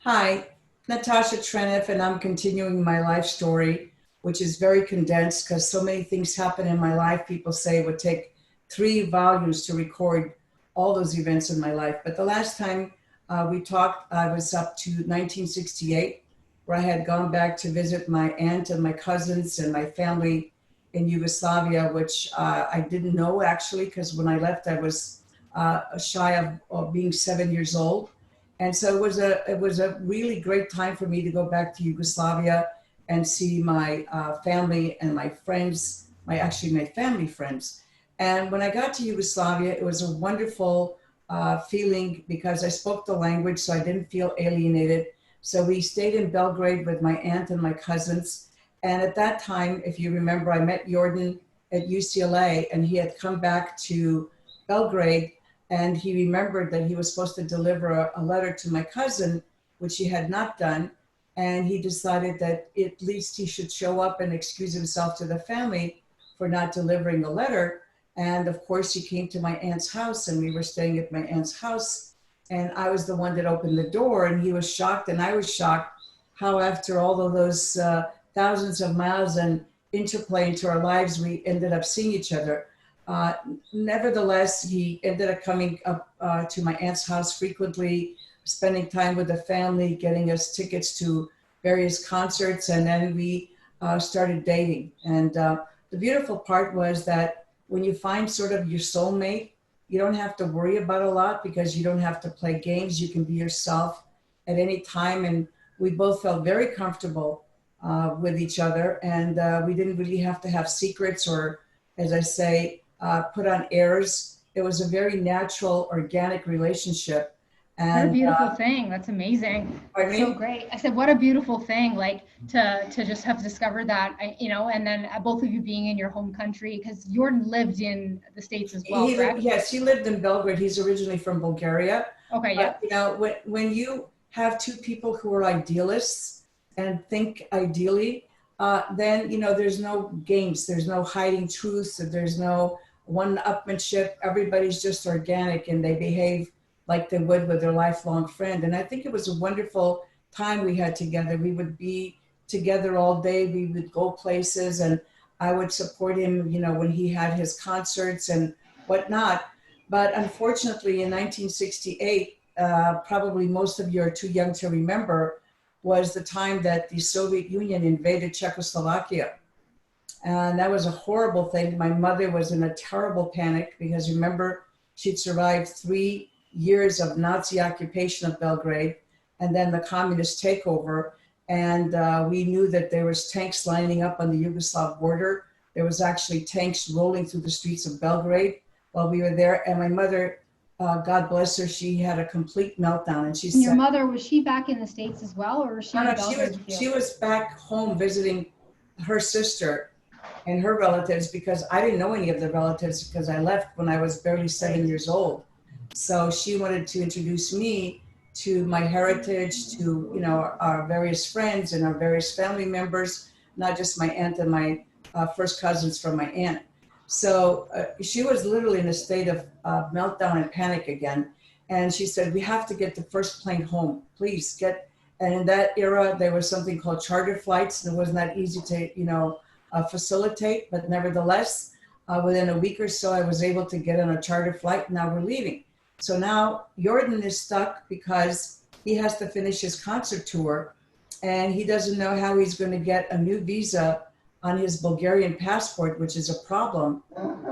Hi, Natasha Trenev, and I'm continuing my life story, which is very condensed because so many things happen in my life. People say it would take 3 volumes to record all those events in my life. But the last time we talked, I was up to 1968, where I had gone back to visit my aunt and my cousins and my family in Yugoslavia, which I didn't know actually, because when I left, I was shy of being 7 years old. And so it was a really great time for me to go back to Yugoslavia and see my family and my friends, my family friends. And when I got to Yugoslavia, it was a wonderful feeling because I spoke the language, so I didn't feel alienated. So we stayed in Belgrade with my aunt and my cousins. And at that time, if you remember, I met Jordan at UCLA, and he had come back to Belgrade, and he remembered that he was supposed to deliver a letter to my cousin, which he had not done. And he decided that at least he should show up and excuse himself to the family for not delivering the letter. And of course, he came to my aunt's house, and we were staying at my aunt's house. And I was the one that opened the door, and he was shocked, and I was shocked how, after all of those thousands of miles and interplay into our lives, we ended up seeing each other. Uh, Nevertheless, he ended up coming up to my aunt's house frequently, spending time with the family, getting us tickets to various concerts, and then we started dating. And the beautiful part was that when you find sort of your soulmate, you don't have to worry about a lot because you don't have to play games. You can be yourself at any time. And we both felt very comfortable with each other. And we didn't really have to have secrets or, as I say, put on airs. It was a very natural, organic relationship. What a And beautiful thing. That's amazing. pardon That's so me? great. I said, what a beautiful thing, like to just have discovered that, and then both of you being in your home country, because Jordan lived in the States as well, correct? Yes, he lived in Belgrade. He's originally from Bulgaria. Okay, But yep. when you have two people who are idealists and think ideally, then there's no games, there's no hiding truth, there's no one-upmanship. Everybody's just organic, and they behave like they would with their lifelong friend. And I think it was a wonderful time we had together. We would be together all day. We would go places, and I would support him, when he had his concerts and whatnot. But unfortunately, in 1968, probably most of you are too young to remember, was the time that the Soviet Union invaded Czechoslovakia. And that was a horrible thing. My mother was in a terrible panic because, remember, she'd survived 3 years of Nazi occupation of Belgrade and then the communist takeover. And we knew that there was tanks lining up on the Yugoslav border. There was actually tanks rolling through the streets of Belgrade while we were there. And my mother, God bless her, she had a complete meltdown. And she And your said, mother, was she back in the States as well, or was she no, in no, Belgrade with you? she was back home visiting her sister and her relatives because I didn't know any of the relatives because I left when I was barely seven Right. years old. So she wanted to introduce me to my heritage, to our various friends and our various family members, not just my aunt and my first cousins from my aunt. So she was literally in a state of meltdown and panic again. And she said, "We have to get the first plane home. Please get." And in that era, there was something called charter flights, and it wasn't that easy to, facilitate. But nevertheless, within a week or so, I was able to get on a charter flight. Now we're leaving. So now Jordan is stuck because he has to finish his concert tour, and he doesn't know how he's going to get a new visa on his Bulgarian passport, which is a problem.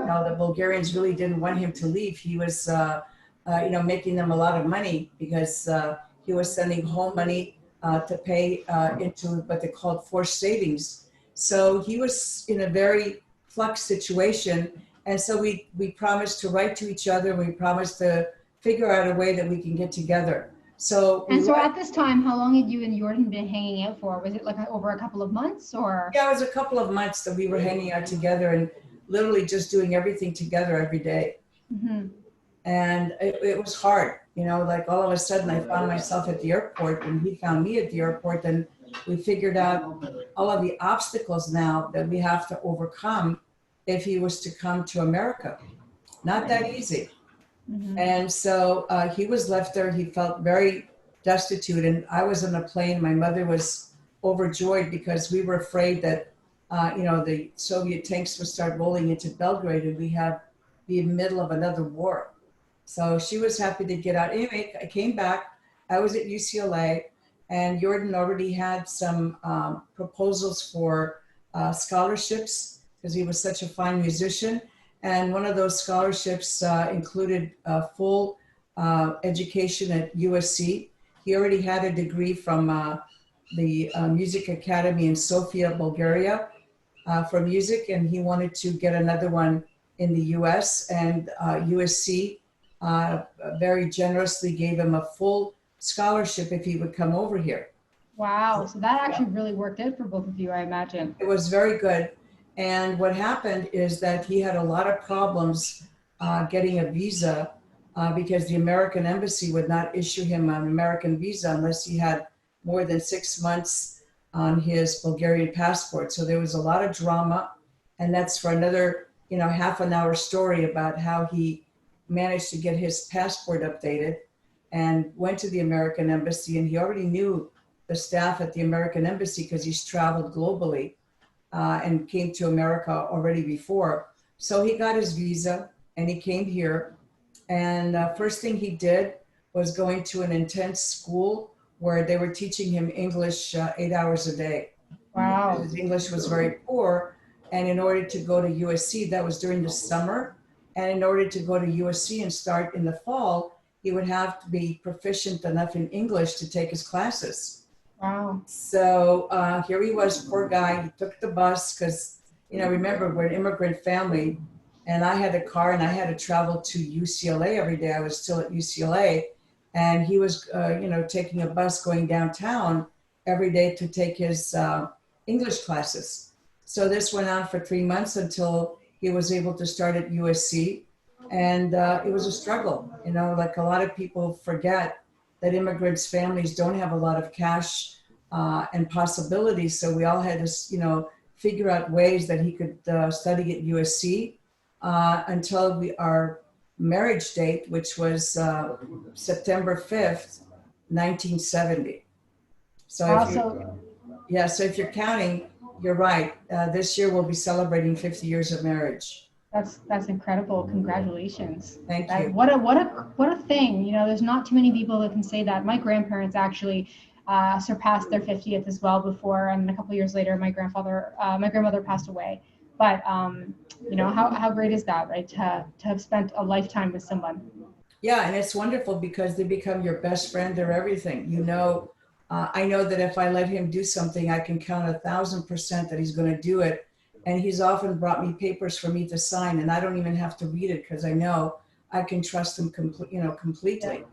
Now the Bulgarians really didn't want him to leave. He was, making them a lot of money because he was sending home money to pay into what they called forced savings. So he was in a very flux situation. And so we promised to write to each other. We promised to figure out a way that we can get together. So we And so left. at this time, how long had you and Jordan been hanging out for? Was it like over a couple of months or? Yeah, it was a couple of months that we were hanging out together and literally just doing everything together every day. Mhm. And it was hard, like all of a sudden I found myself at the airport and he found me at the airport, and we figured out all of the obstacles now that we have to overcome if he was to come to America. Not that Right. easy. Mhm. And so he was left there. He felt very destitute. And I was on a plane. My mother was overjoyed because we were afraid that, the Soviet tanks would start rolling into Belgrade and we have be in the middle of another war. So she was happy to get out. Anyway, I came back. I was at UCLA, and Jordan already had some proposals for scholarships because he was such a fine musician. And one of those scholarships included full education at USC. He already had a degree from the Music Academy in Sofia, Bulgaria, for music, and he wanted to get another one in the US. And USC very generously gave him a full scholarship if he would come over here. Wow. So that actually really worked out for both of you, I imagine. It was very good. And what happened is that he had a lot of problems getting a visa because the American embassy would not issue him an American visa unless he had more than 6 months on his Bulgarian passport. So there was a lot of drama. And that's for another, half an hour story about how he managed to get his passport updated and went to the American embassy. And he already knew the staff at the American embassy because he's traveled globally and came to America already before. So he got his visa and he came here. And first thing he did was going to an intense school where they were teaching him English 8 hours a day. Wow. His English was very poor. And in order to go to USC, that was during the summer. And in order to go to USC and start in the fall, he would have to be proficient enough in English to take his classes. Wow. So here he was, poor guy. He took the bus because, remember, we're an immigrant family. And I had a car and I had to travel to UCLA every day. I was still at UCLA. And he was, taking a bus going downtown every day to take his English classes. So this went on for 3 months until he was able to start at USC. And it was a struggle, like a lot of people forget that immigrants' families don't have a lot of cash and possibilities. So we all had to, figure out ways that he could study at USC until our marriage date, which was September 5th, 1970. So so if you're counting, you're right. This year we'll be celebrating 50 years of marriage. That's incredible. Congratulations. Thank you. What a thing. There's not too many people that can say that. My grandparents actually surpassed their 50th as well before, and a couple of years later, my grandmother passed away. But how great is that, right? To have spent a lifetime with someone. Yeah, and it's wonderful because they become your best friend. They're everything. I know that if I let him do something, I can count 1,000% that he's going to do it. And he's often brought me papers for me to sign, and I don't even have to read it because I know I can trust him completely.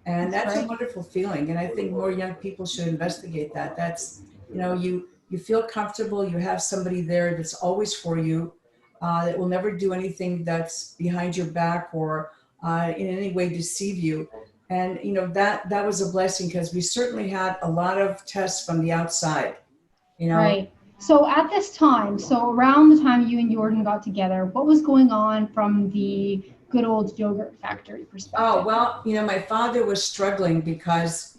And that's a wonderful feeling. And I think more young people should investigate that. That's, you feel comfortable. You have somebody there that's always for you, that will never do anything that's behind your back or in any way deceive you. And, that was a blessing because we certainly had a lot of tests from the outside, Right. So at this time, around the time you and Jordan got together, what was going on from the good old yogurt factory perspective? Oh, well, my father was struggling because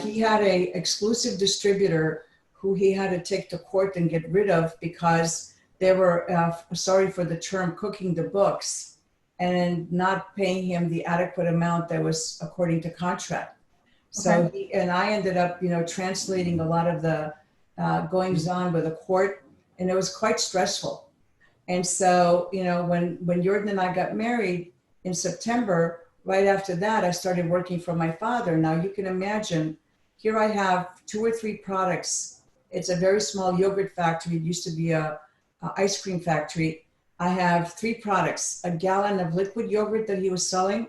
he had a exclusive distributor who he had to take to court and get rid of because they were, sorry for the term, cooking the books and not paying him the adequate amount that was according to contract. So I ended up, translating a lot of the goings on with the court, and it was quite stressful. And so, when Jordan and I got married in September, right after that, I started working for my father. Now you can imagine, here I have 2 or 3 products. It's a very small yogurt factory. It used to be a ice cream factory. I have 3 products: a gallon of liquid yogurt that he was selling,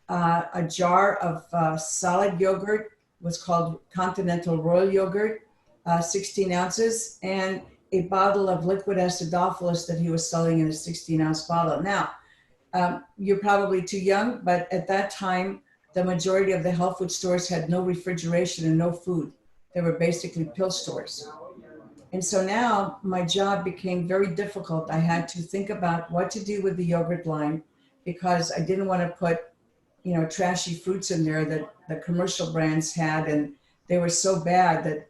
a jar of solid yogurt was called Continental Royal Yogurt, 16 ounces, and a bottle of liquid acidophilus that he was selling in a 16-ounce bottle. Now, you're probably too young, but at that time, the majority of the health food stores had no refrigeration and no food. They were basically pill stores. And so now my job became very difficult. I had to think about what to do with the yogurt line because I didn't want to put trashy fruits in there that the commercial brands had, and they were so bad that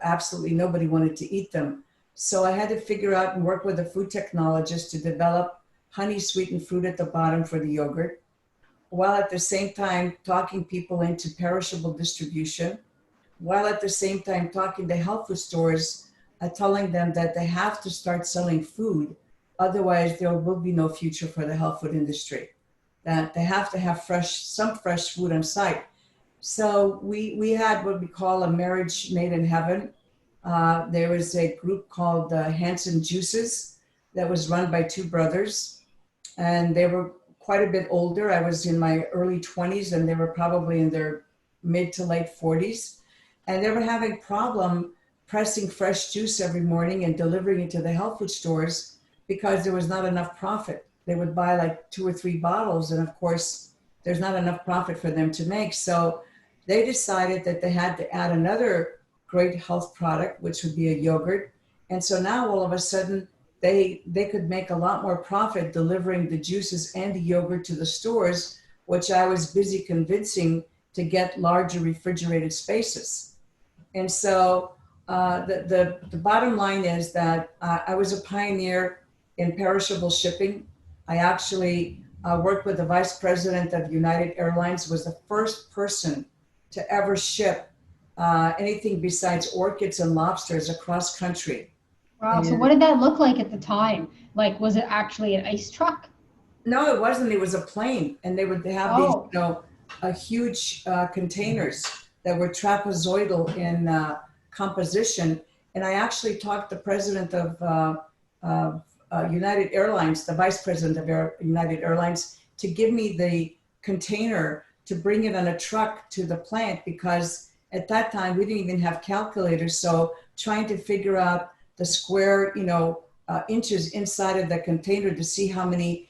absolutely nobody wanted to eat them. So I had to figure out and work with a food technologist to develop honey sweetened fruit at the bottom for the yogurt, while at the same time talking people into perishable distribution, while at the same time talking to health food stores, telling them that they have to start selling food, otherwise there will be no future for the health food industry. That they have to have some fresh food on site. So we had what we call a marriage made in heaven. There was a group called Hanson Juices that was run by two brothers, and they were quite a bit older. I was in my early 20s, and they were probably in their mid to late 40s, and they were having problem pressing fresh juice every morning and delivering it to the health food stores because there was not enough profit. They would buy like 2 or 3 bottles, and of course, there's not enough profit for them to make. So they decided that they had to add another great health product, which would be a yogurt. And so now all of a sudden, they could make a lot more profit delivering the juices and the yogurt to the stores, which I was busy convincing to get larger refrigerated spaces. And so the bottom line is that I was a pioneer in perishable shipping. I actually worked with the vice president of United Airlines, was the first person to ever ship anything besides orchids and lobsters across country. Wow. And So what did that look like at the time? Like, was it actually an ice truck? no, it wasn't. It was a plane, and they would have these, Oh, huge containers that were trapezoidal in composition. And I actually talked the president of United Airlines, the vice president of United Airlines, to give me the container to bring it on a truck to the plant, because at that time we didn't even have calculators. So trying to figure out the square, inches inside of the container to see how many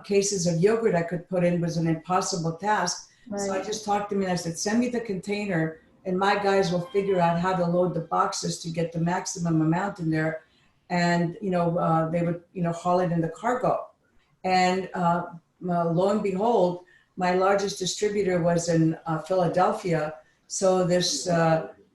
cases of yogurt I could put in was an impossible task. right. So I just talked to him and I said, send me the container and my guys will figure out how to load the boxes to get the maximum amount in there. And, they would, haul it in the cargo. And lo and behold, my largest distributor was in Philadelphia. So this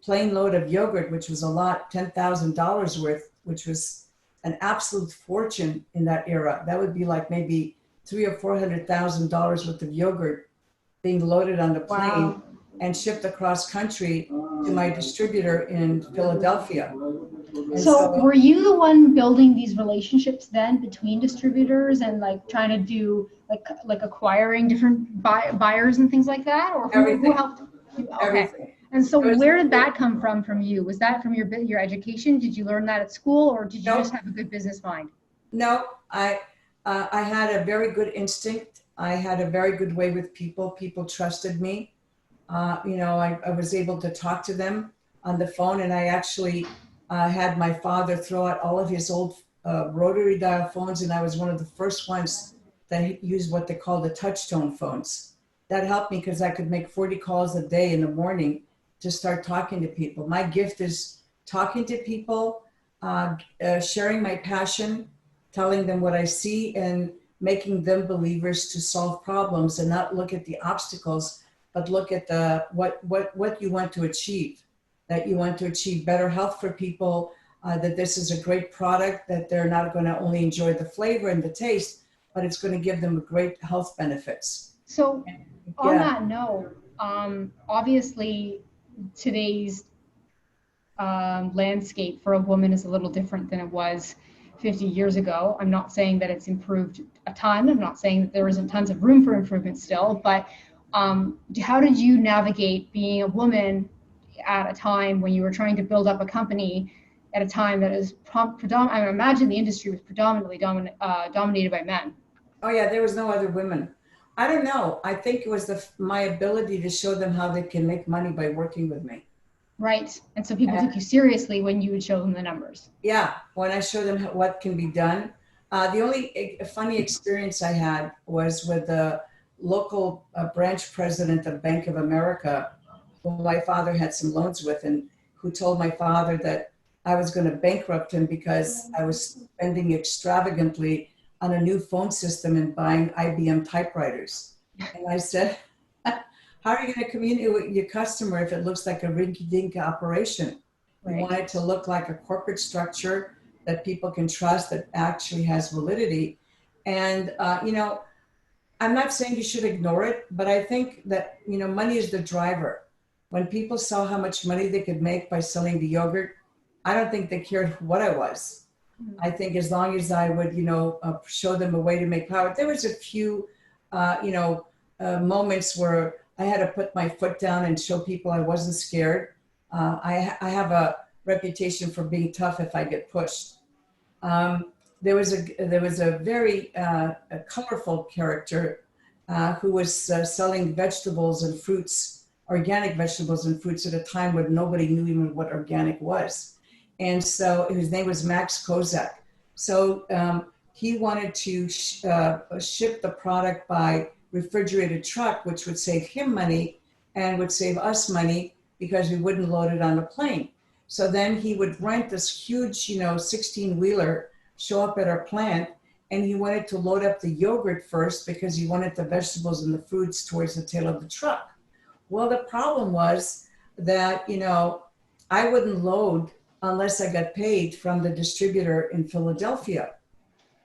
plane load of yogurt, which was a lot, $10,000 worth, which was an absolute fortune in that era. That would be like maybe $300,000 or $400,000 worth of yogurt being loaded on the plane. Wow. And shipped across country to my distributor in Philadelphia. And So were you the one building these relationships then between distributors and like trying to do like acquiring different buyers and things like that, or who everything, helped you? Okay. everything. And so where did that come from you? Was that from your education? Did you learn that at school, or did you Nope. just have a good business mind? No, I had a very good instinct. I had a very good way with people. People trusted me. I was able to talk to them on the phone, and I actually had my father throw out all of his old rotary dial phones, and I was one of the first ones that used what they call the touch tone phones. That helped me because I could make 40 calls a day in the morning to start talking to people. My gift is talking to people, sharing my passion, telling them what I see, and making them believers to solve problems and not look at the obstacles, but look at what you want to achieve. That you want to achieve better health for people, that this is a great product, that they're not going to only enjoy the flavor and the taste, but it's going to give them great health benefits. So on that note, obviously today's landscape for a woman is a little different than it was 50 years ago. I'm not saying that it's improved a ton. I'm not saying that there isn't tons of room for improvement still, but how did you navigate being a woman at a time when you were trying to build up a company at a time that is I imagine the industry was predominantly dominated by men? Oh yeah, there was no other women. I don't know. I think it was my ability to show them how they can make money by working with me. Right. And so people took you seriously when you would show them the numbers. Yeah, when I show them what can be done. The only funny experience I had was with the local branch president of Bank of America, who my father had some loans with, and who told my father that I was going to bankrupt him because I was spending extravagantly on a new phone system and buying IBM typewriters. And I said, how are you going to communicate with your customer if it looks like a rinky-dink operation? You Right. want it to look like a corporate structure that people can trust, that actually has validity. And, I'm not saying you should ignore it, but I think that, money is the driver. When people saw how much money they could make by selling the yogurt, I don't think they cared what I was. Mhm. I think as long as I would, show them a way to make power. There was a few, moments where I had to put my foot down and show people I wasn't scared. I have a reputation for being tough if I get pushed. There was a very a colorful character who was selling vegetables and fruits, organic vegetables and fruits at a time when nobody knew even what organic was. And so his name was Max Kozak. So he wanted to ship the product by refrigerated truck, which would save him money and would save us money because we wouldn't load it on a plane. So then he would rent this huge, 16 wheeler, show up at our plant, and he wanted to load up the yogurt first because he wanted the vegetables and the fruits towards the tail of the truck. Well, the problem was that, I wouldn't load unless I got paid from the distributor in Philadelphia.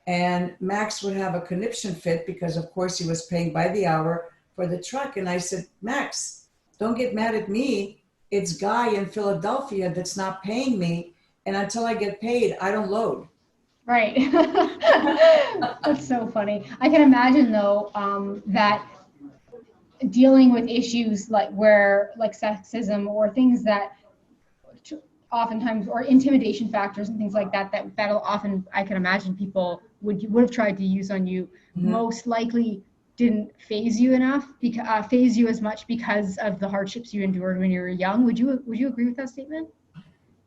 And Max would have a conniption fit because, of course, he was paying by the hour for the truck. And I said, Max, don't get mad at me. It's Guy in Philadelphia that's not paying me. And until I get paid, I don't load. Right. That's so funny. I can imagine though that dealing with issues like sexism or things that oftentimes, or intimidation factors and things like that'll often, I can imagine people would have tried to use on you, Mhm. most likely didn't phase you enough, phase you as much because of the hardships you endured when you were young. Would you agree with that statement?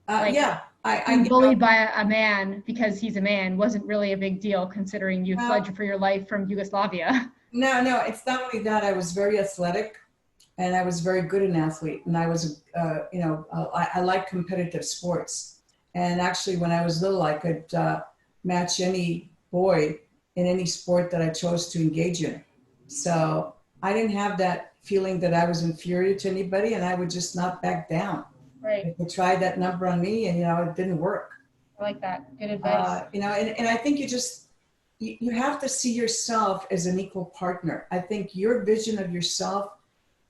Like Yeah, I, being bullied by a man because he's a man wasn't really a big deal considering you well, fled for your life from Yugoslavia. no, it's not only that. I was very athletic and I was very good an athlete. And I was, I like competitive sports. And actually, when I was little, I could match any boy in any sport that I chose to engage in. So I didn't have that feeling that I was inferior to anybody, and I would just not back down. Right. If they tried that number on me, and it didn't work. I like that. Good advice. And I think you have to see yourself as an equal partner. I think your vision of yourself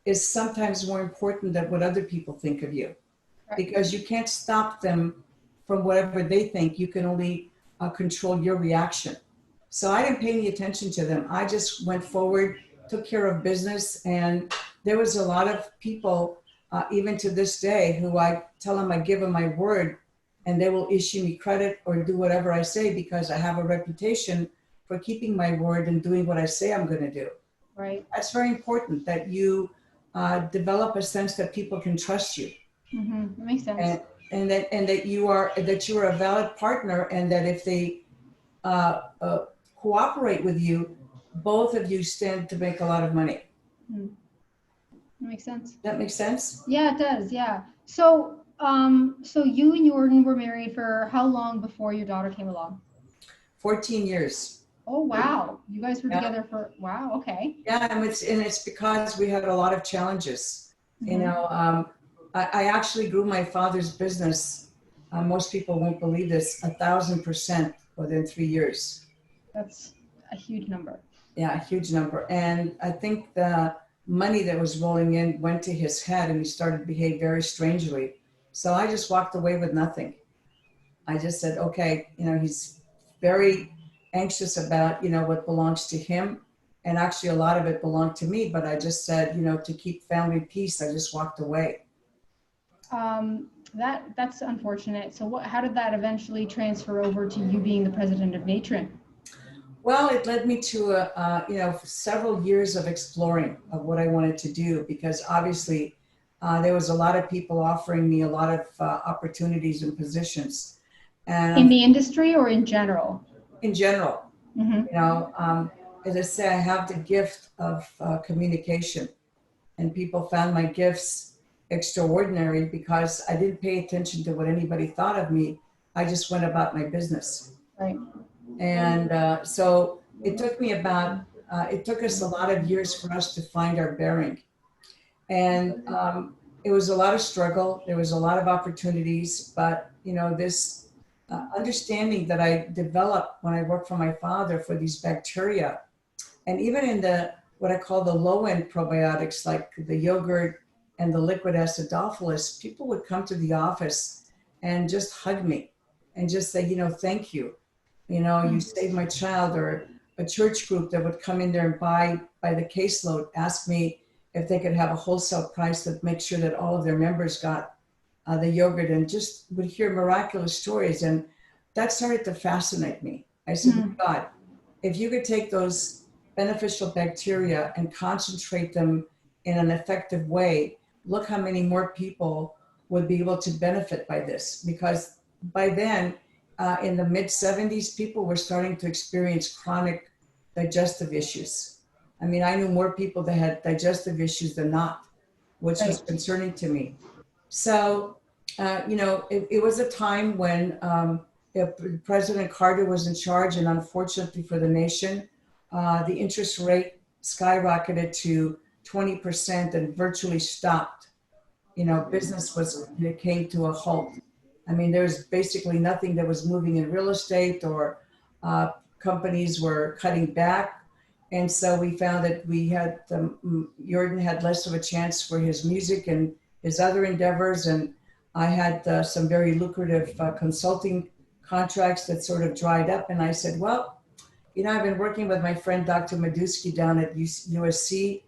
is sometimes more important than what other people think of you, Right. because you can't stop them from whatever they think. You can only control your reaction. So I didn't pay any attention to them. I just went forward, took care of business, and there was a lot of people, even to this day, who I tell them I give them my word, and they will issue me credit or do whatever I say because I have a reputation for keeping my word and doing what I say I'm going to do. Right. That's very important, that you develop a sense that people can trust you, That makes sense. and that you are a valid partner, and that if they uh, uh, cooperate with you, both of you stand to make a lot of money. That makes sense. That makes sense? Yeah, it does. Yeah. So, so you and Jordan were married for how long before your daughter came along? 14 years. Oh, wow. You guys were Yeah. together for, wow. Okay. Yeah, and it's because we had a lot of challenges. Mhm. I actually grew my father's business. Most people won't believe this, 1,000% within 3 years. That's a huge number. Yeah, a huge number. And I think the money that was rolling in went to his head, and he started to behave very strangely. So I just walked away with nothing. I just said, okay, he's very anxious about, what belongs to him. And actually, a lot of it belonged to me. But I just said, to keep family peace, I just walked away. That's unfortunate. So how did that eventually transfer over to you being the president of Natron? Well, it led me to several years of exploring of what I wanted to do, because obviously there was a lot of people offering me a lot of opportunities and positions, In and the industry or in general? in general, Mm-hmm. as I say, I have the gift of communication, and people found my gifts extraordinary because I didn't pay attention to what anybody thought of me. I just went about my business. Right. And so it took me about it took us a lot of years for us to find our bearing. And it was a lot of struggle. There was a lot of opportunities, but this understanding that I developed when I worked for my father for these bacteria, and even in the what I call the low-end probiotics, like the yogurt and the liquid acidophilus, people would come to the office and just hug me and just say, thank you. You saved my child. Or a church group that would come in there and buy by the caseload, ask me if they could have a wholesale price that make sure that all of their members got the yogurt, and just would hear miraculous stories. And that started to fascinate me. I said, God, if you could take those beneficial bacteria and concentrate them in an effective way, look how many more people would be able to benefit by this. Because by then, in the mid 70s, people were starting to experience chronic digestive issues. I mean, I knew more people that had digestive issues than not, which was concerning to me. So, it was a time when President Carter was in charge, and unfortunately for the nation, the interest rate skyrocketed to 20% and virtually stopped. Business came to a halt. I mean, there's basically nothing that was moving in real estate, or companies were cutting back. And so we found that we had, Jordan had less of a chance for his music and his other endeavors. And I had some very lucrative consulting contracts that sort of dried up. And I said, well, I've been working with my friend, Dr. Medusky, down at USC,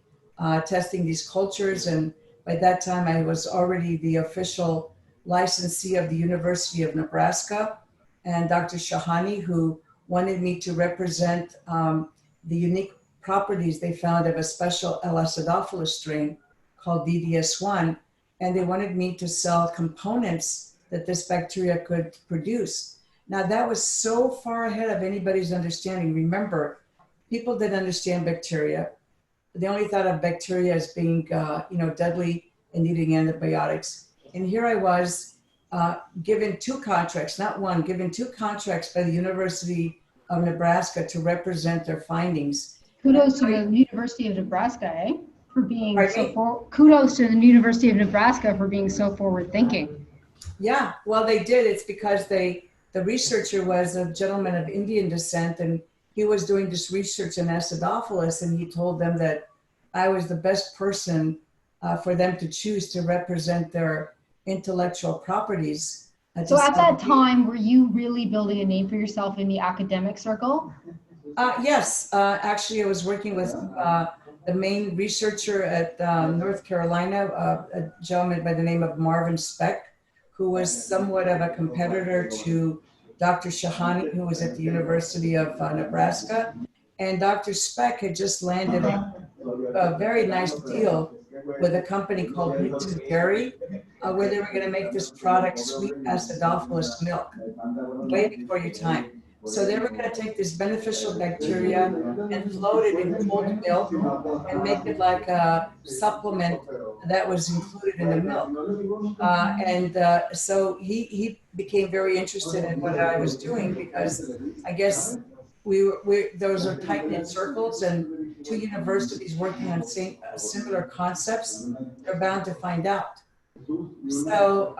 testing these cultures. And by that time, I was already the official licensee of the University of Nebraska. And Dr. Shahani, who wanted me to represent the unique properties they found of a special L. acidophilus strain called VDS1. And they wanted me to sell components that this bacteria could produce. Now, that was so far ahead of anybody's understanding. Remember, people didn't understand bacteria. They only thought of bacteria as being, deadly and needing antibiotics. And here I was given 2 contracts, not one, given 2 contracts by the University of Nebraska to represent their findings. Kudos to the University of Nebraska, for being kudos to the University of Nebraska for being so forward thinking. Yeah, well, they did. It's because the researcher was a gentleman of Indian descent, and he was doing this research in acidophilus, and he told them that I was the best person for them to choose to represent their intellectual properties. So at that time, were you really building a name for yourself in the academic circle? Yes, actually I was working with the main researcher at North Carolina, a gentleman by the name of Marvin Speck, who was somewhat of a competitor to Dr. Shahani, who was at the University of Nebraska. And Dr. Speck had just landed a very nice deal with a company called Newton Dairy, where they were going to make this product, sweet acidophilus milk, way before your time. So they were going to take this beneficial bacteria and float it in cold milk and make it like a supplement that was included in the milk. So he became very interested in what I was doing, because I guess those are tight-knit circles, and 2 universities working on similar concepts, they're bound to find out. So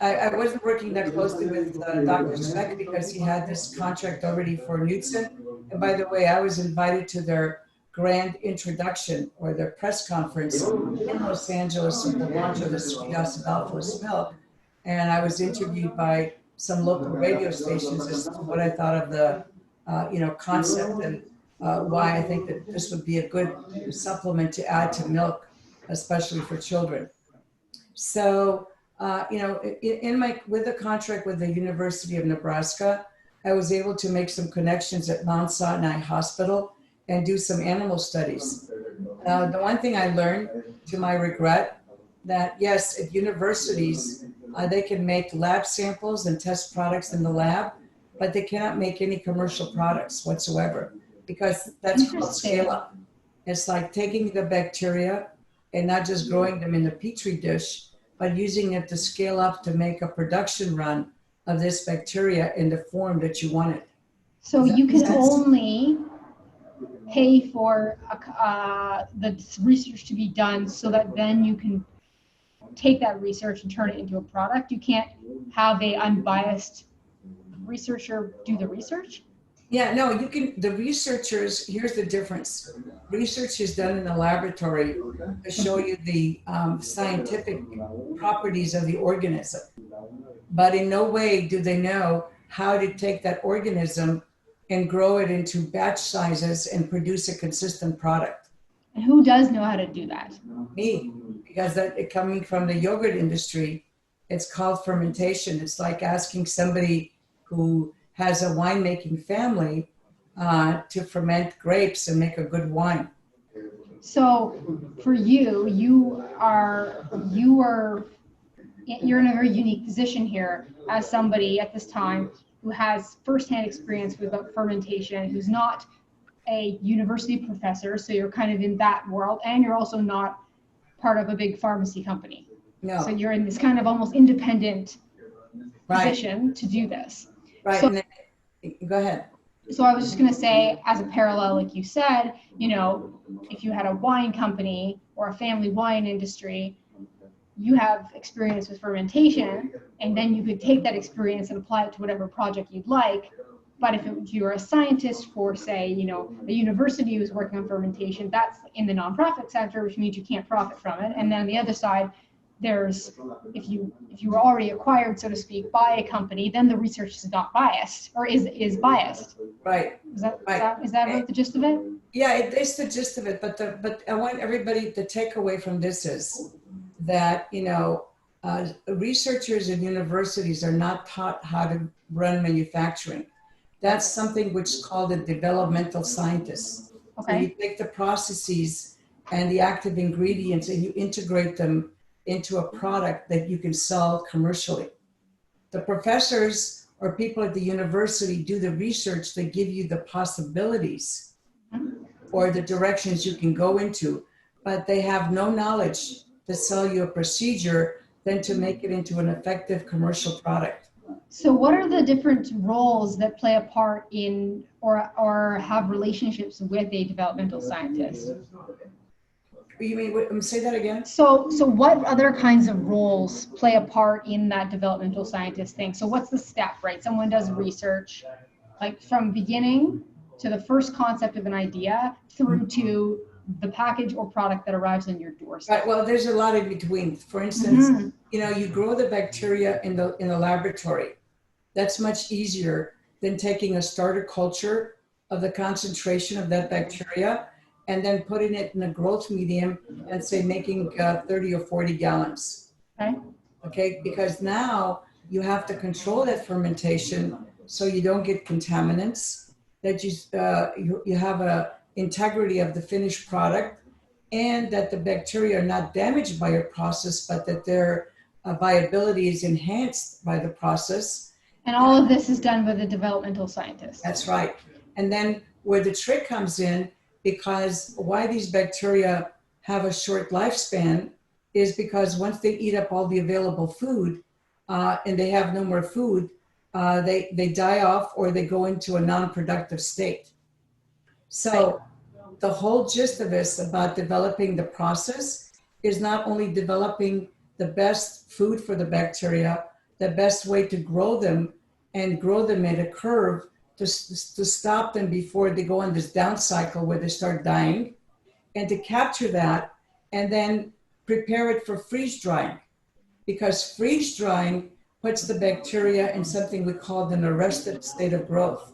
I wasn't working that closely with Dr. Speck because he had this contract already for Knudsen. And by the way, I was invited to their grand introduction, or their press conference in Los Angeles at the launch of the sweet acidophilus milk. And I was interviewed by some local radio stations as to what I thought of the concept, and why I think that this would be a good supplement to add to milk, especially for children. So, with the contract with the University of Nebraska, I was able to make some connections at Mount Sinai Hospital and do some animal studies. The one thing I learned, to my regret, that yes, at universities, they can make lab samples and test products in the lab, but they cannot make any commercial products whatsoever, because that's called scale up. It's like taking the bacteria and not just growing them in the petri dish, but using it to scale up to make a production run of this bacteria in the form that you want it. So you can only pay for the research to be done so that then you can take that research and turn it into a product. You can't have a unbiased researcher do the research. Yeah, no, you can, the researchers, here's the difference. Research is done in a laboratory to show you the scientific properties of the organism. But in no way do they know how to take that organism and grow it into batch sizes and produce a consistent product. And who does know how to do that? Me, because that coming from the yogurt industry, it's called fermentation. It's like asking somebody who has a winemaking family to ferment grapes and make a good wine. So for you, you're in a very unique position here as somebody at this time who has firsthand experience with fermentation, who's not a university professor, so you're kind of in that world, and you're also not part of a big pharmacy company. No. So you're in this kind of almost independent position to do this. Right. So, and then, go ahead. So I was just going to say, as a parallel, like you said, if you had a wine company or a family wine industry, you have experience with fermentation, and then you could take that experience and apply it to whatever project you'd like. But if you were a scientist for, say, a university who's working on fermentation, that's in the nonprofit sector, which means you can't profit from it. And then on the other side, there's, if you were already acquired, so to speak, by a company, then the research is not biased, or is biased. Right. Is that right, the gist of it? Yeah, it's the gist of it. But I want everybody, the takeaway from this is that, researchers in universities are not taught how to run manufacturing. That's something which is called a developmental scientist. Okay. So you take the processes and the active ingredients and you integrate them into a product that you can sell commercially. The professors or people at the university do the research that give you the possibilities or the directions you can go into, but they have no knowledge to sell you a procedure than to make it into an effective commercial product. So what are the different roles that play a part in or have relationships with a developmental scientist? You mean, say that again? So what other kinds of roles play a part in that developmental scientist thing? So what's the step, right? Someone does research, like from beginning to the first concept of an idea through to the package or product that arrives on your doorstep. Right, well, there's a lot in between. For instance, you grow the bacteria in the laboratory. That's much easier than taking a starter culture of the concentration of that bacteria and then putting it in a growth medium and say making 30 or 40 gallons. Okay, because now you have to control that fermentation so you don't get contaminants, that you have a integrity of the finished product, and that the bacteria are not damaged by your process, but that their viability is enhanced by the process. And all of this is done with a developmental scientist. That's right. And then where the trick comes in, because why these bacteria have a short lifespan is because once they eat up all the available food and they have no more food, they die off or they go into a non-productive state. So the whole gist of this about developing the process is not only developing the best food for the bacteria, the best way to grow them and grow them at a curve to stop them before they go on this down cycle where they start dying, and to capture that and then prepare it for freeze drying, because freeze drying puts the bacteria in something we call an arrested state of growth.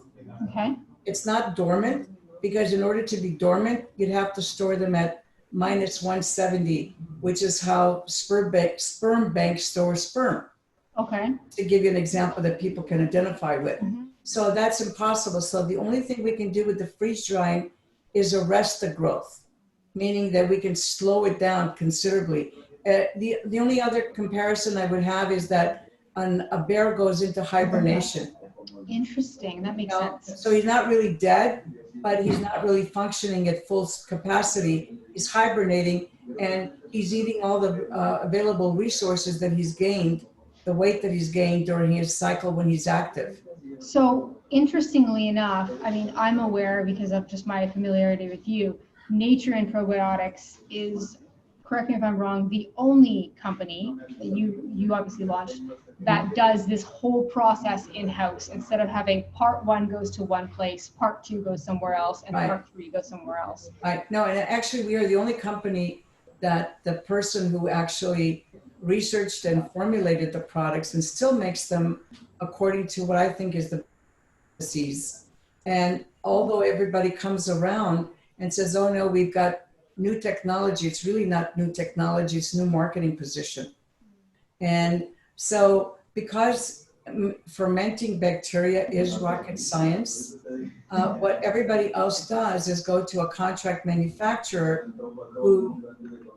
Okay. It's not dormant, because in order to be dormant, you'd have to store them at minus 170, which is how sperm banks store sperm. Okay. To give you an example that people can identify with. So that's impossible. So the only thing we can do with the freeze drying is arrest the growth, meaning that we can slow it down considerably. The only other comparison I would have is that a bear goes into hibernation. Interesting. That makes sense. So he's not really dead, but he's not really functioning at full capacity. He's hibernating and he's eating all the available resources that he's gained, the weight that he's gained during his cycle when he's active. So interestingly enough, I mean, I'm aware because of just my familiarity with you, Nature and Probiotics is, correct me if I'm wrong, the only company that you obviously launched that does this whole process in-house instead of having part one goes to one place, part two goes somewhere else, and Right. part three goes somewhere else. Right. No, and actually we are the only company that the person who actually researched and formulated the products and still makes them according to what I think is the disease. And although everybody comes around and says, oh no, we've got new technology, it's really not new technology, it's new marketing position. And so because fermenting bacteria is rocket science, what everybody else does is go to a contract manufacturer who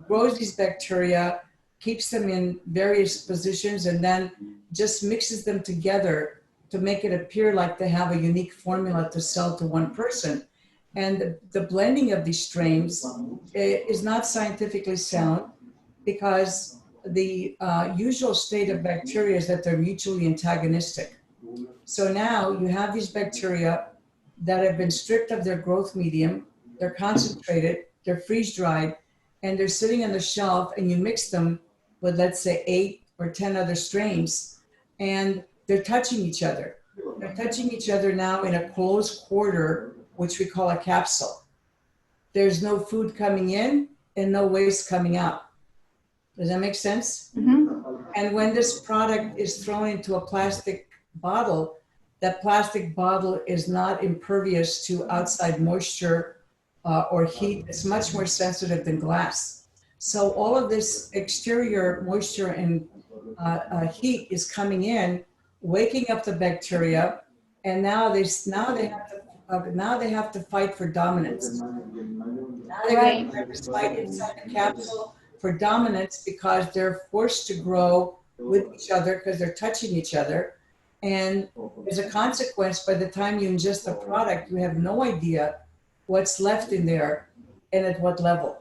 grows these bacteria, keeps them in various positions, and then just mixes them together to make it appear like they have a unique formula to sell to one person. And the blending of these strains is not scientifically sound because the usual state of bacteria is that they're mutually antagonistic. So now you have these bacteria that have been stripped of their growth medium, they're concentrated, they're freeze dried, and they're sitting on the shelf, and you mix them with, let's say, 8 or 10 other strains, and they're touching each other. They're touching each other now in a closed quarter, which we call a capsule. There's no food coming in and no waste coming out. Does that make sense? Mm-hmm. And when this product is thrown into a plastic bottle, that plastic bottle is not impervious to outside moisture or heat. It's much more sensitive than glass. So all of this exterior moisture and heat is coming in, waking up the bacteria, and now they have to fight for dominance. Now they're Right. going to fight inside the capsule for dominance because they're forced to grow with each other because they're touching each other. And as a consequence, by the time you ingest the product, you have no idea what's left in there and at what level.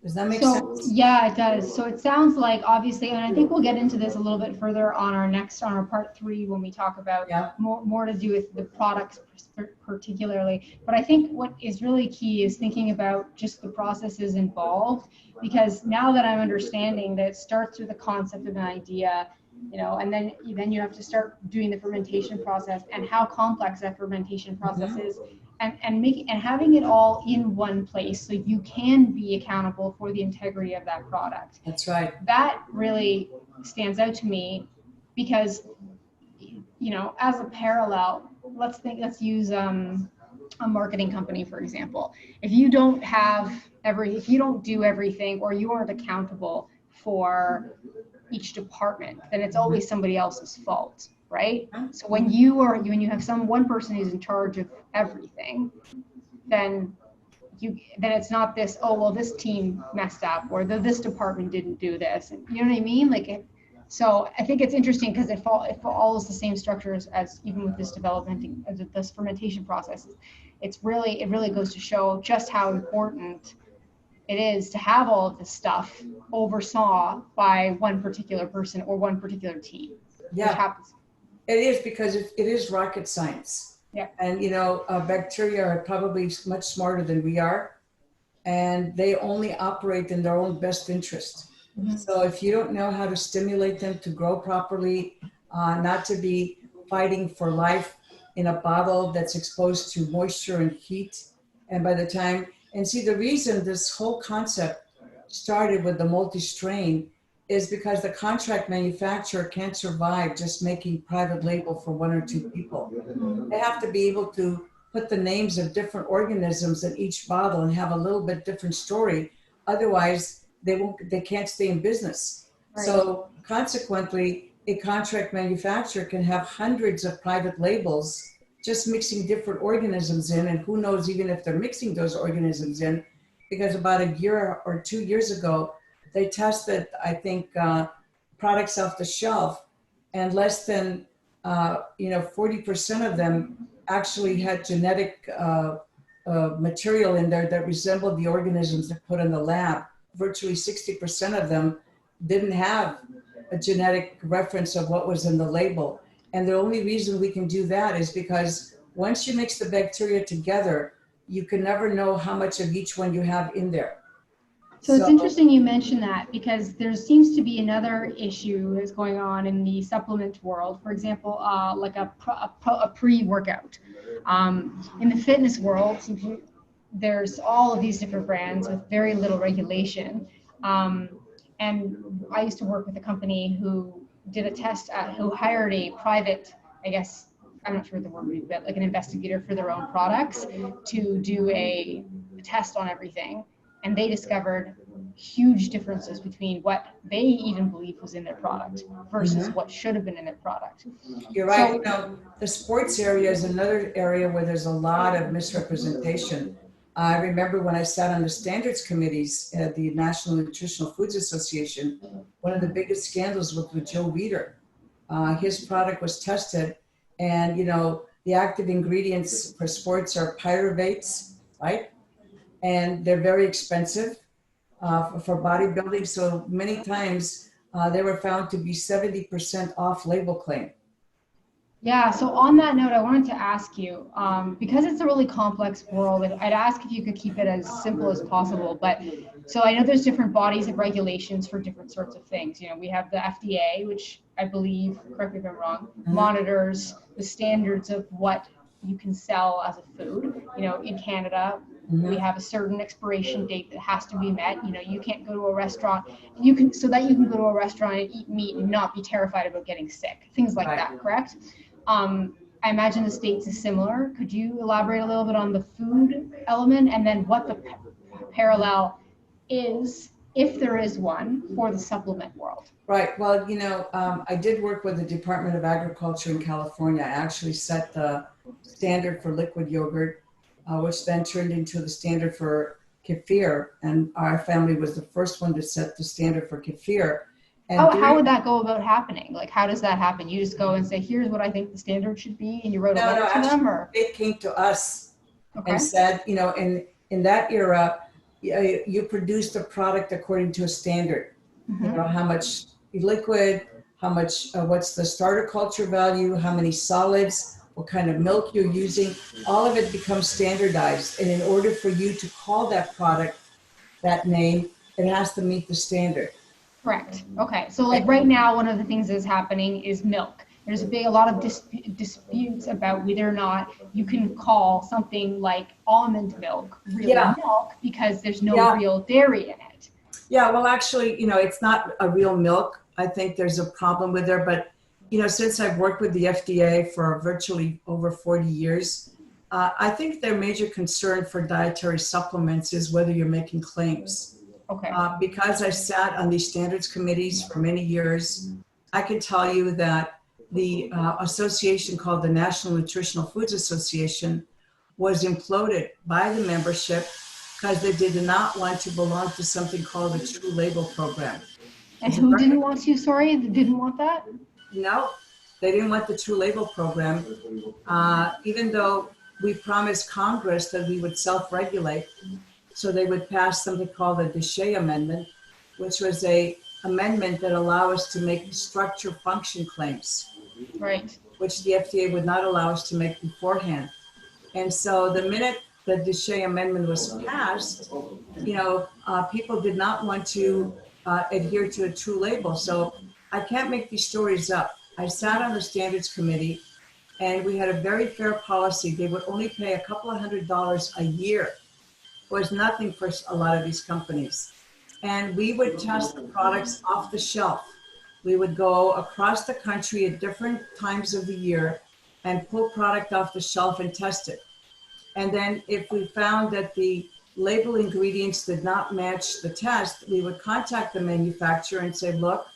Does that make sense? Yeah, it does. So it sounds like, obviously, and I think we'll get into this a little bit further on our part 3 when we talk about more to do with the products particularly. But I think what is really key is thinking about just the processes involved, because now that I'm understanding that it starts with the concept of an idea, and then you have to start doing the fermentation process and how complex that fermentation process is. And having it all in one place so you can be accountable for the integrity of that product. That's right. That really stands out to me because, as a parallel, let's use a marketing company, for example. If you don't do everything, or you aren't accountable for each department, then it's always somebody else's fault. Right? So when you have one person who's in charge of everything, then it's not this, oh well, this team messed up, or this department didn't do this. You know what I mean? So I think it's interesting because it follows the same structures as even with this this fermentation process. It really goes to show just how important it is to have all of this stuff oversaw by one particular person or one particular team. Yeah. Which happens. It is, because it is rocket science. Yeah. And, bacteria are probably much smarter than we are, and they only operate in their own best interest. Mm-hmm. So if you don't know how to stimulate them to grow properly, not to be fighting for life in a bottle that's exposed to moisture and heat, and the reason this whole concept started with the multi-strain is because the contract manufacturer can't survive just making private label for 1 or 2 people. They have to be able to put the names of different organisms in each bottle and have a little bit different story. Otherwise, they can't stay in business. Right. So consequently, a contract manufacturer can have hundreds of private labels just mixing different organisms in, and who knows even if they're mixing those organisms in, because about a year or 2 years ago, they tested, I think, products off the shelf, and less than 40% of them actually had genetic material in there that resembled the organisms they put in the lab. Virtually 60% of them didn't have a genetic reference of what was in the label. And the only reason we can do that is because once you mix the bacteria together, you can never know how much of each one you have in there. So it's interesting you mention that, because there seems to be another issue that's going on in the supplement world. For example, like a pre-workout. In the fitness world, there's all of these different brands with very little regulation. And I used to work with a company who did a test, who hired a private, I guess, I'm not sure what the word would be, but like an investigator for their own products to do a test on everything. And they discovered huge differences between what they even believed was in their product versus what should have been in their product. You're right. So, the sports area is another area where there's a lot of misrepresentation. I remember when I sat on the standards committees at the National Nutritional Foods Association, one of the biggest scandals was with Joe Weider. His product was tested, and the active ingredients for sports are pyravates, right? And they're very expensive for bodybuilding. So many times they were found to be 70% off label claim. Yeah, so on that note, I wanted to ask you, because it's a really complex world, I'd ask if you could keep it as simple as possible. But so I know there's different bodies of regulations for different sorts of things. We have the FDA, which I believe, correct me if I'm wrong, monitors the standards of what you can sell as a food. In Canada, we have a certain expiration date that has to be met. You can't go to a restaurant, so that you can go to a restaurant and eat meat and not be terrified about getting sick. Things like that, correct? I imagine the States is similar. Could you elaborate a little bit on the food element, and then what the parallel is, if there is one, for the supplement world? Right. Well, I did work with the Department of Agriculture in California. I actually set the standard for liquid yogurt, which then turned into the standard for kefir. And our family was the first one to set the standard for kefir. And how would that go about happening? Like, how does that happen? You just go and say, here's what I think the standard should be, and you wrote a letter to them? Or they came to us and said, in that era, you produced a product according to a standard. How much liquid, how much, what's the starter culture value, how many solids, what kind of milk you're using. All of it becomes standardized. And in order for you to call that product that name, it has to meet the standard. Correct. Okay. So like right now, one of the things that's happening is milk. There's a lot of disputes about whether or not you can call something like almond milk real milk, because there's no real dairy in it. Yeah, well, actually, it's not a real milk. I think there's a problem with there, but since I've worked with the FDA for virtually over 40 years, I think their major concern for dietary supplements is whether you're making claims. Okay. Because I sat on these standards committees for many years, I can tell you that the association called the National Nutritional Foods Association was imploded by the membership because they did not want to belong to something called the True Label program. And who didn't want to? Sorry, didn't want that? No, they didn't want the True Label program, even though we promised Congress that we would self-regulate. So they would pass something called the Deshay Amendment, which was a amendment that allowed us to make structure function claims, right? Which the FDA would not allow us to make beforehand. And so the minute the Deshay Amendment was passed, people did not want to adhere to a true label. So I can't make these stories up. I sat on the standards committee, and we had a very fair policy. They would only pay a couple of $100s a year. Was nothing for a lot of these companies. And we would test the products off the shelf. We would go across the country at different times of the year and pull product off the shelf and test it. And then if we found that the label ingredients did not match the test, we would contact the manufacturer and say, look,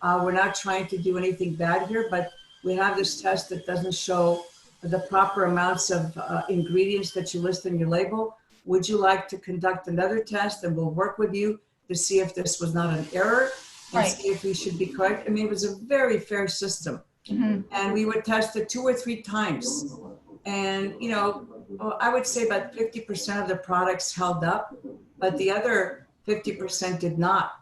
we're not trying to do anything bad here, but we have this test that doesn't show the proper amounts of ingredients that you list in your label. Would you like to conduct another test, and we'll work with you to see if this was not an error and see if we should be correct. I mean, it was a very fair system. And we would test it 2 or 3 times. And, I would say about 50% of the products held up, but the other 50% did not.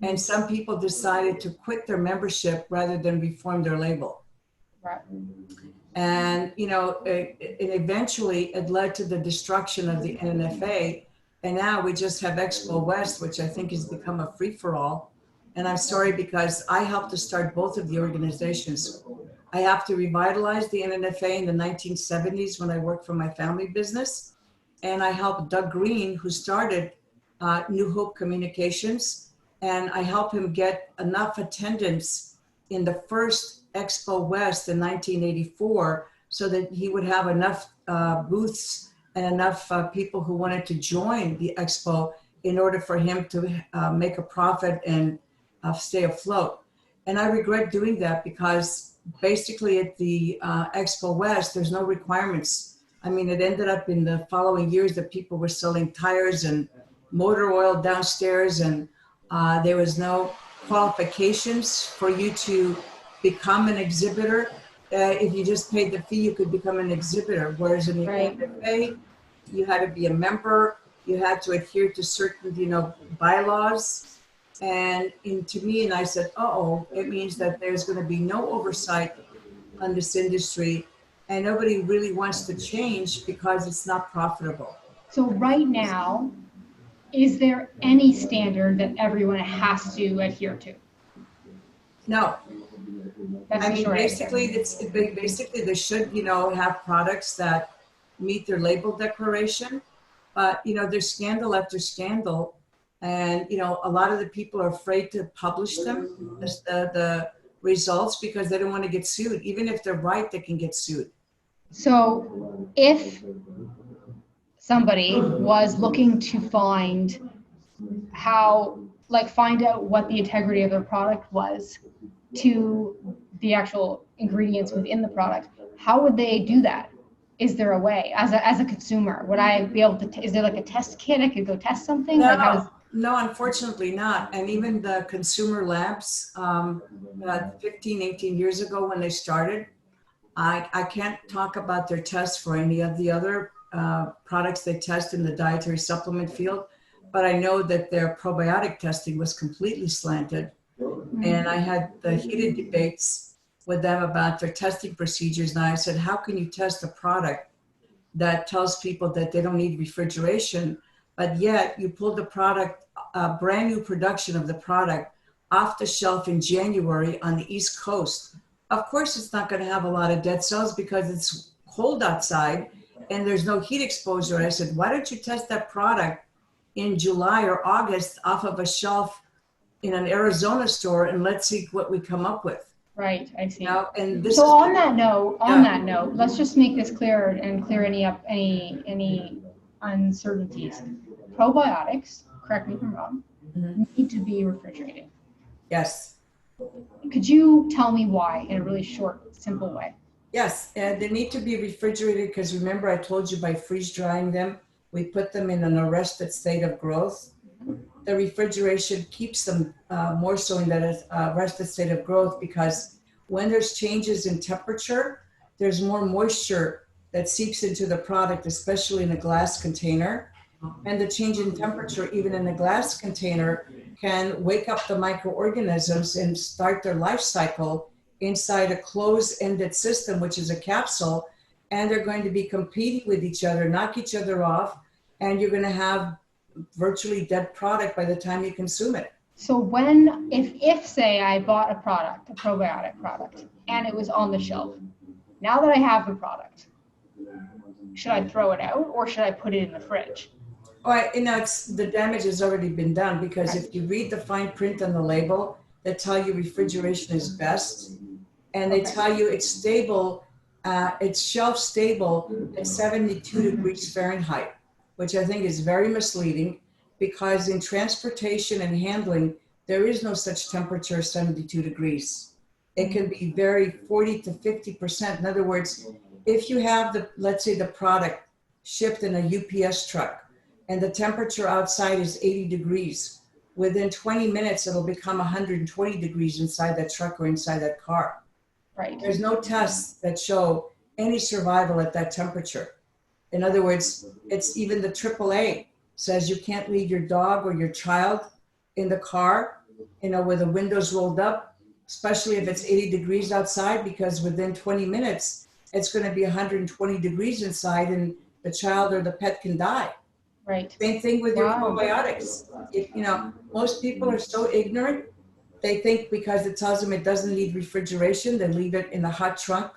And some people decided to quit their membership rather than reform their label. Right. And, it eventually it led to the destruction of the NNFA. And now we just have Expo West, which I think has become a free-for-all. And I'm sorry, because I helped to start both of the organizations. I have to revitalize the NNFA in the 1970s when I worked for my family business. And I helped Doug Green, who started New Hope Communications, and I helped him get enough attendance in the first Expo West in 1984 so that he would have enough booths and enough people who wanted to join the Expo in order for him to make a profit and stay afloat. And I regret doing that because basically at the Expo West, there's no requirements. I mean, it ended up in the following years that people were selling tires and motor oil downstairs, and there was no qualifications for you to become an exhibitor. If you just paid the fee, you could become an exhibitor. Whereas in the NFA, you had to be a member, you had to adhere to certain, bylaws. And to me, and I said, it means that there's going to be no oversight on this industry, and nobody really wants to change because it's not profitable. So right now, is there any standard that everyone has to adhere to? No. That's I mean, basically they should, have products that meet their label declaration, but there's scandal after scandal, and a lot of the people are afraid to publish them, the results, because they don't want to get sued. Even if they're right, they can get sued. So if somebody was looking to find out what the integrity of their product was to the actual ingredients within the product, how would they do that? Is there a way, as a consumer, would I be able to, is there like a test kit I could go test something? No, unfortunately not. And even the consumer labs, 15, 18 years ago when they started, I can't talk about their tests for any of the other products they test in the dietary supplement field, but I know that their probiotic testing was completely slanted. And I had the heated debates with them about their testing procedures. And I said, how can you test a product that tells people that they don't need refrigeration, but yet you pulled the product, a brand new production of the product, off the shelf in January on the East Coast? Of course, it's not going to have a lot of dead cells because it's cold outside and there's no heat exposure. I said, why don't you test that product in July or August off of a shelf in an Arizona store, and let's see what we come up with. Right, I see. And this so on that note, let's just make this clear and clear any uncertainties. Probiotics, correct me if I'm wrong, need to be refrigerated. Yes. Could you tell me why in a really short, simple way? Yes, and they need to be refrigerated because remember I told you by freeze drying them, we put them in an arrested state of growth. The refrigeration keeps them more so in that arrested state of growth, because when there's changes in temperature, there's more moisture that seeps into the product, especially in a glass container. And the change in temperature, even in a glass container, can wake up the microorganisms and start their life cycle inside a closed-ended system, which is a capsule. And they're going to be competing with each other, knock each other off, and you're going to have virtually dead product by the time you consume it. So if say I bought a probiotic product, and it was on the shelf, now that I have the product, should I throw it out or should I put it in the fridge? Well, the damage has already been done, because if you read the fine print on the label, they tell you refrigeration is best, and they tell you it's stable, it's shelf stable at 72 degrees Fahrenheit, which I think is very misleading, because in transportation and handling, there is no such temperature as 72 degrees. It can be very 40 to 50%. In other words, if you have let's say the product shipped in a UPS truck and the temperature outside is 80 degrees, within 20 minutes, it'll become 120 degrees inside that truck or inside that car. Right. There's no tests that show any survival at that temperature. In other words, it's even the AAA says you can't leave your dog or your child in the car, with the windows rolled up, especially if it's 80 degrees outside, because within 20 minutes, it's going to be 120 degrees inside and the child or the pet can die. Right. Same thing with your Wow. probiotics. Most people are so ignorant. They think because it tells them it doesn't need refrigeration, they leave it in the hot trunk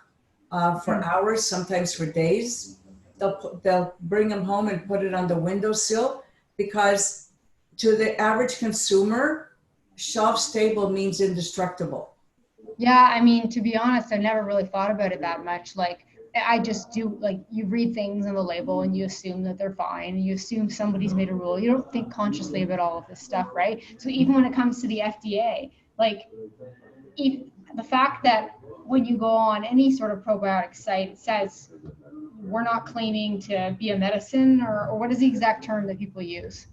for hours, sometimes for days. They'll bring them home and put it on the windowsill because to the average consumer, shelf stable means indestructible. Yeah, I mean, to be honest, I never really thought about it that much. Like, I just do, like, you read things on the label and you assume that they're fine. And you assume somebody's made a rule. You don't think consciously about all of this stuff, right? So even when it comes to the FDA, like, the fact that when you go on any sort of probiotic site, it says we're not claiming to be a medicine, or what is the exact term that people use?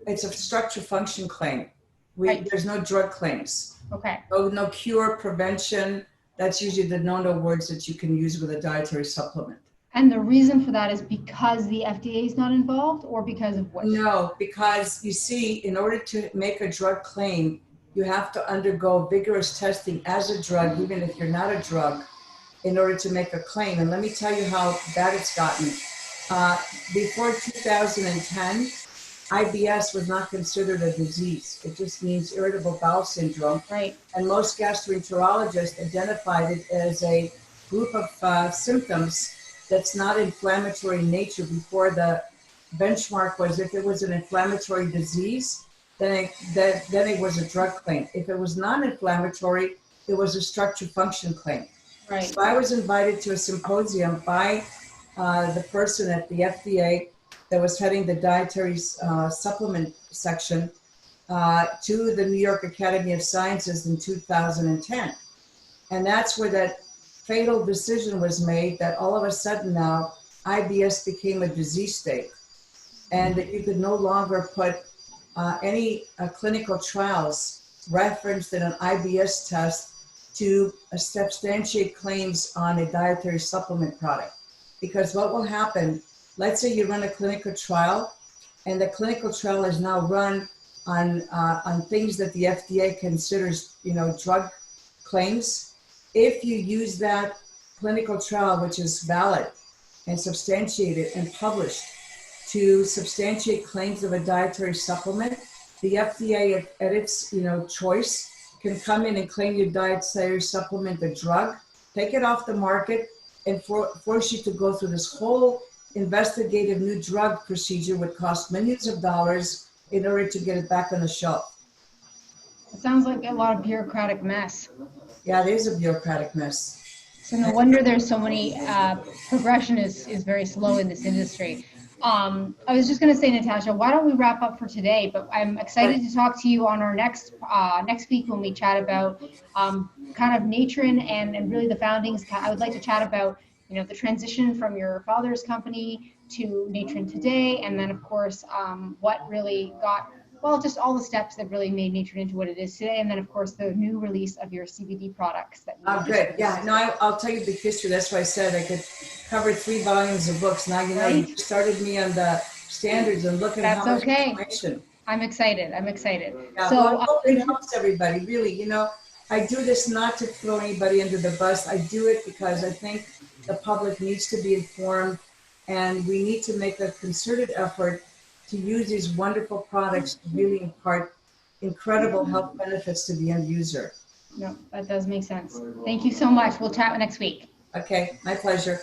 It's a structure function claim. Right. There's no drug claims. Okay. No cure, prevention. That's usually the no words that you can use with a dietary supplement. And the reason for that is because the FDA is not involved, or because of what? No, because you see, in order to make a drug claim, you have to undergo vigorous testing as a drug, even if you're not a drug, in order to make a claim. And let me tell you how bad it's gotten. Before 2010, IBS was not considered a disease. It just means irritable bowel syndrome. Right. And most gastroenterologists identified it as a group of symptoms that's not inflammatory in nature. Before, the benchmark was if it was an inflammatory disease, then it was a drug claim. If it was non-inflammatory, it was a structure function claim. Right. So I was invited to a symposium by the person at the FDA that was heading the dietary supplement section to the New York Academy of Sciences in 2010. And that's where that fatal decision was made that all of a sudden now IBS became a disease state and that you could no longer put any clinical trials referenced in an IBS test to substantiate claims on a dietary supplement product. Because what will happen, let's say you run a clinical trial and the clinical trial is now run on things that the FDA considers, drug claims. If you use that clinical trial, which is valid and substantiated and published to substantiate claims of a dietary supplement, the FDA at its choice can come in and claim your dietary supplement a drug, take it off the market, and force you to go through this whole investigative new drug procedure would cost millions of dollars in order to get it back on the shelf. It sounds like a lot of bureaucratic mess. Yeah, it is a bureaucratic mess. So no wonder there's so many, progression is very slow in this industry. I was just going to say, Natasha, why don't we wrap up for today? But I'm excited to talk to you on our next week when we chat about kind of Natren and really the foundings. I would like to chat about the transition from your father's company to Natren today, and then of course what really got, well, just all the steps that really made Natren into what it is today, and then of course the new release of your CBD products that you good. Yeah, no, I'll tell you the history. That's why I said I could cover 3 volumes of books. Now Right? you started me on the standards and look at That's how much okay. information. I'm excited. Yeah, So well, I hope it helps everybody, really. I do this not to throw anybody under the bus. I do it because I think the public needs to be informed, and we need to make a concerted effort to use these wonderful products to really impart incredible health benefits to the end user. no, that does make sense. Thank you so much. We'll chat next week. Okay, my pleasure.